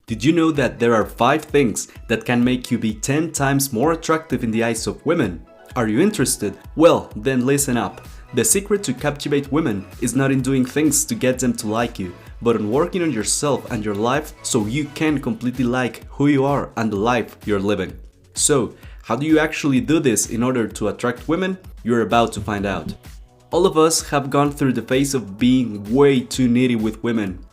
Did you know that there are 5 things that can make you be 10 times more attractive in the eyes of women? Are you interested? Well, then listen up. The secret to captivate women is not in doing things to get them to like you, but on working on yourself and your life so you can completely like who you are and the life you're living. So, how do you actually do this in order to attract women? You're about to find out. All of us have gone through the phase of being way too needy with women.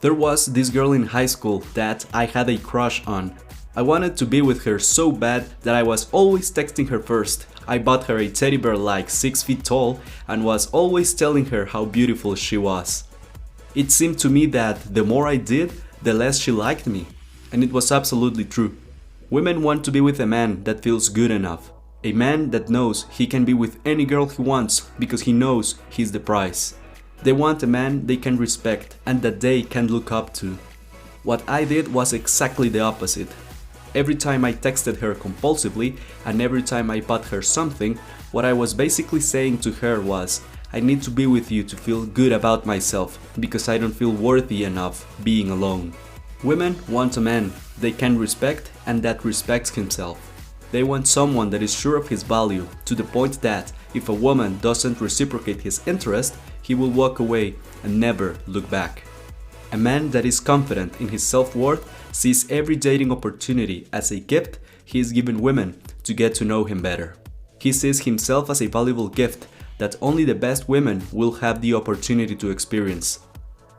There was this girl in high school that I had a crush on. I wanted to be with her so bad that I was always texting her first. I bought her a teddy bear like 6 feet tall and was always telling her how beautiful she was. It seemed to me that the more I did, the less she liked me. And it was absolutely true. Women want to be with a man that feels good enough. A man that knows he can be with any girl he wants because he knows he's the prize. They want a man they can respect and that they can look up to. What I did was exactly the opposite. Every time I texted her compulsively and every time I bought her something, what I was basically saying to her was, I need to be with you to feel good about myself because I don't feel worthy enough being alone. Women want a man they can respect and that respects himself. They want someone that is sure of his value to the point that if a woman doesn't reciprocate his interest, he will walk away and never look back. A man that is confident in his self-worth sees every dating opportunity as a gift he is giving women to get to know him better. He sees himself as a valuable gift that only the best women will have the opportunity to experience.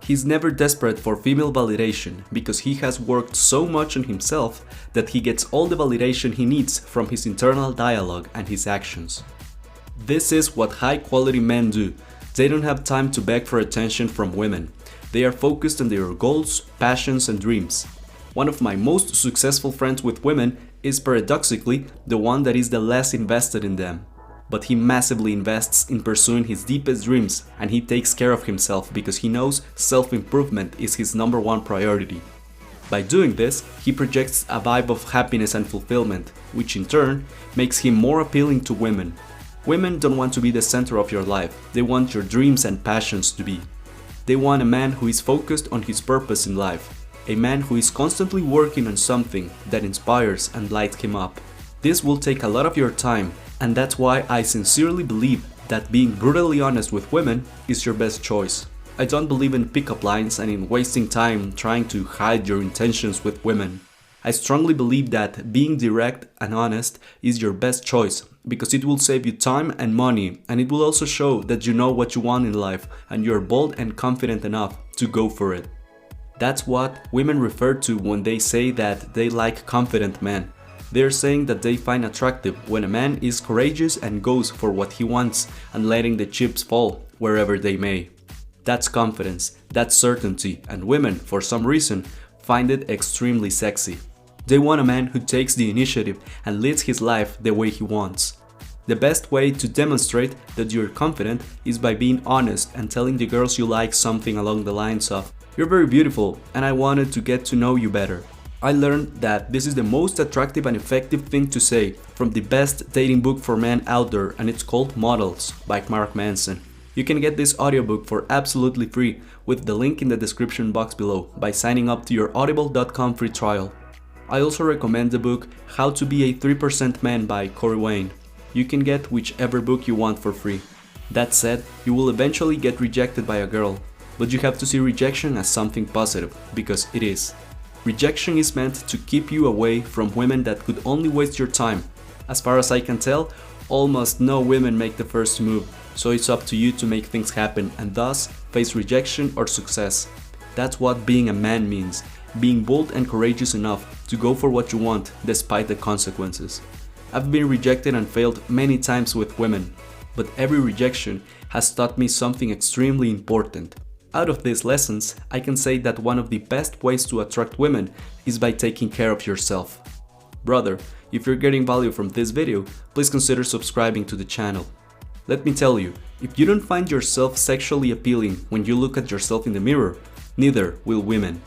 He's never desperate for female validation because he has worked so much on himself that he gets all the validation he needs from his internal dialogue and his actions. This is what high-quality men do. They don't have time to beg for attention from women. They are focused on their goals, passions, and dreams. One of my most successful friends with women is paradoxically the one that is the less invested in them. But he massively invests in pursuing his deepest dreams and he takes care of himself because he knows self-improvement is his #1 priority. By doing this, he projects a vibe of happiness and fulfillment, which in turn makes him more appealing to women. Women don't want to be the center of your life, they want your dreams and passions to be. They want a man who is focused on his purpose in life, a man who is constantly working on something that inspires and lights him up. This will take a lot of your time, and that's why I sincerely believe that being brutally honest with women is your best choice. I don't believe in pickup lines and in wasting time trying to hide your intentions with women. I strongly believe that being direct and honest is your best choice because it will save you time and money, and it will also show that you know what you want in life and you're bold and confident enough to go for it. That's what women refer to when they say that they like confident men. They're saying that they find attractive when a man is courageous and goes for what he wants and letting the chips fall wherever they may. That's confidence, that's certainty, and women, for some reason, find it extremely sexy. They want a man who takes the initiative and leads his life the way he wants. The best way to demonstrate that you're confident is by being honest and telling the girls you like something along the lines of, "You're very beautiful and I wanted to get to know you better." I learned that this is the most attractive and effective thing to say from the best dating book for men out there, and it's called Models by Mark Manson. You can get this audiobook for absolutely free with the link in the description box below by signing up to your audible.com free trial. I also recommend the book How to Be a 3% Man by Corey Wayne. You can get whichever book you want for free. That said, you will eventually get rejected by a girl, but you have to see rejection as something positive, because it is. Rejection is meant to keep you away from women that could only waste your time. As far as I can tell, almost no women make the first move, so it's up to you to make things happen and thus face rejection or success. That's what being a man means, being bold and courageous enough to go for what you want despite the consequences. I've been rejected and failed many times with women, but every rejection has taught me something extremely important. Out of these lessons, I can say that one of the best ways to attract women is by taking care of yourself. Brother, if you're getting value from this video, please consider subscribing to the channel. Let me tell you, if you don't find yourself sexually appealing when you look at yourself in the mirror, neither will women.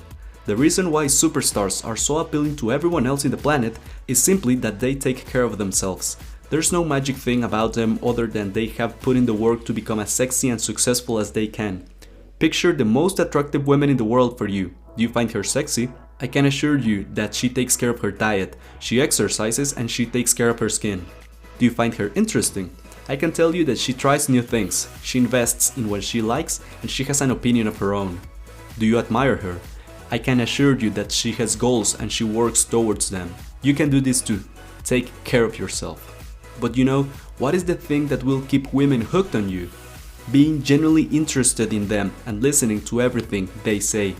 The reason why superstars are so appealing to everyone else in the planet is simply that they take care of themselves. There's no magic thing about them other than they have put in the work to become as sexy and successful as they can. Picture the most attractive woman in the world for you. Do you find her sexy? I can assure you that she takes care of her diet, she exercises, and she takes care of her skin. Do you find her interesting? I can tell you that she tries new things, she invests in what she likes, and she has an opinion of her own. Do you admire her? I can assure you that she has goals and she works towards them. You can do this too. Take care of yourself. But you know, what is the thing that will keep women hooked on you? Being genuinely interested in them and listening to everything they say.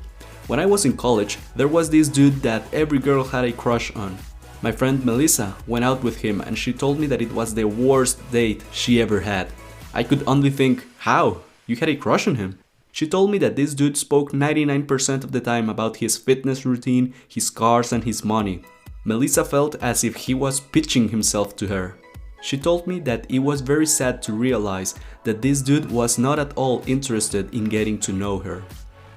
When I was in college, there was this dude that every girl had a crush on. My friend Melissa went out with him and she told me that it was the worst date she ever had. I could only think, how? You had a crush on him? She told me that this dude spoke 99% of the time about his fitness routine, his cars, and his money. Melissa felt as if he was pitching himself to her. She told me that it was very sad to realize that this dude was not at all interested in getting to know her.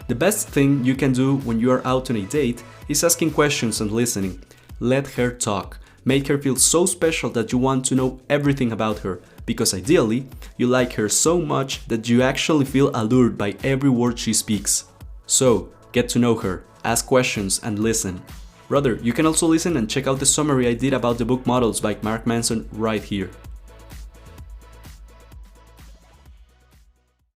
The best thing you can do when you are out on a date is asking questions and listening. Let her talk. Make her feel so special that you want to know everything about her, because ideally, you like her so much that you actually feel allured by every word she speaks. So, get to know her, ask questions, and listen. Brother, you can also listen and check out the summary I did about the book Models by Mark Manson right here.